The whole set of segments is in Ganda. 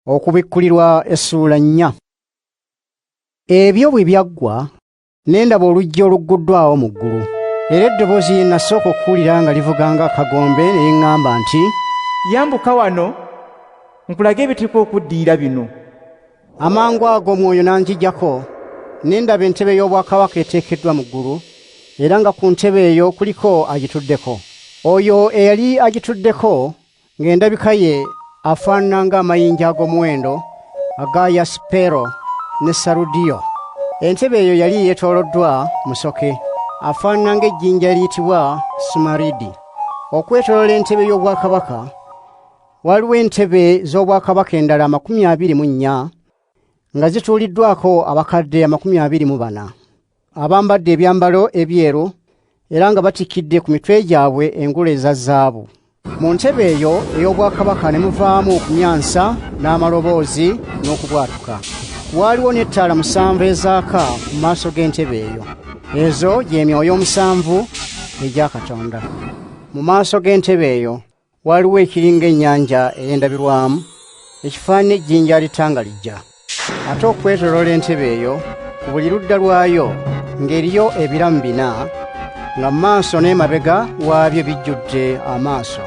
Okubikkulirwa Essuula 4. Ebyo bwe byaggwa ne ndaba oluggi olugguddwawo mu ggulu. Era eddoboozi lye nasooka okuwulira nga livuga nga akagombe ne liŋŋamba nti, "Yambuka wano, nkulage ebituuka okuddiira bino." Amangu ago Mwoyo n'anjiggyako, ne ndaba entebe y'obwakabaka eteekeddwa mu ggulu, era nga ku ntebe eyo kuliko agituddeko. Oyo eyali agituddeko ng'endabika ye afaanana ng'amayinja ag'omuwendo aga yasipero ne saludiyo. Entebe eyo yali yeetooloddwa musoke afaanana ng'ejjinja eriyitibwa sumaridi. Okwetooloola entebe y'obwakabaka waliwo entebe z'obwakabaka endala 24 nga zituuliddwako abakadde 24 abambadde ebyambalo ebyeru era nga batikidde ku mitwe gyabwe engule eza zaabu. Mu ntebe eyo ey'obwakabaka ne muvaamu okumyansa n'amaloboozi n'okubwatuka. Waaliwo n'ettaala 7 ezaaka mu maaso g'entebe eyo. Ezo gy'emyoyo 7 egya Katonda. Mu maaso g'entebe eyo waliwo ekiringa ennyanja ey'endabirwamu ekifaanana ejjinja alitangalijja. Ate okwetooloola entebe eyo ku buli ludda lwayo ng'eriyo ebiramu 4 nga mu maaso n'emabega waabyo bijjudde amaaso.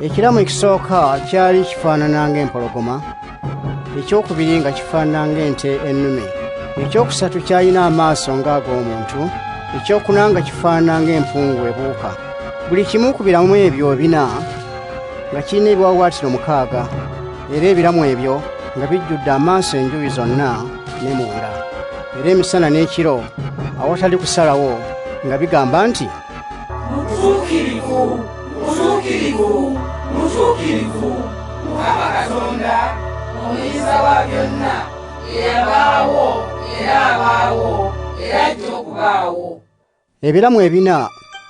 Ekiramu ekisooka kyali kifaanana ng'empologoma, ekyokubiri nga kifaanana ng'ente ennume, ekyokusatu kyalina amaaso ng'ag'omuntu, ekyokuna nga kifaanana ng'empungu ebuuka. Buli kimu ku biramu ebyo 4 nga kirina ebiwaawaatiro 6, era ebiramu ebyo nga bijjudde amaaso enjuuyi zonna ne munda. Era emisana n'ekiro awatali kusalawo nga bigamba nti, "Mutuukirivu, mutuukirivu, mutuukirivu, Mukama Katonda, Omuyiza wa byonna, eyabaawo era abaawo era ajja okubaawo." Ebiramu 4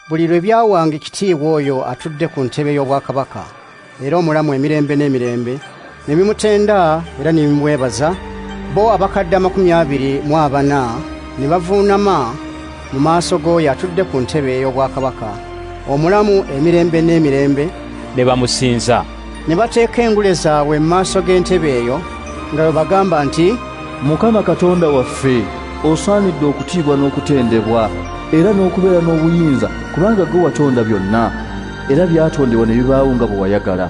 buli lwe byawanga ekitiibwa oyo atudde ku ntebe y'obwakabaka era omulamu emirembe n'emirembe, ne bimutenda era ne bimwebaza. Bo abakadde 24 ne bavuunama mu maaso g'oyo atudde ku ntebe ey'obwakabaka omulamu emirembe n'emirembe, ne bamusinza. ne bateeka engule zaabwe mu maaso g'entebe eyo nga bwe bagamba nti, "Mukama Katonda waffe, osaanidde okutiibwa n'okutendebwa era n'okubeera n'obuyinza, kubanga ggwe watonda byonna, era byatondebwa ne bibaawo nga bwe wayagala."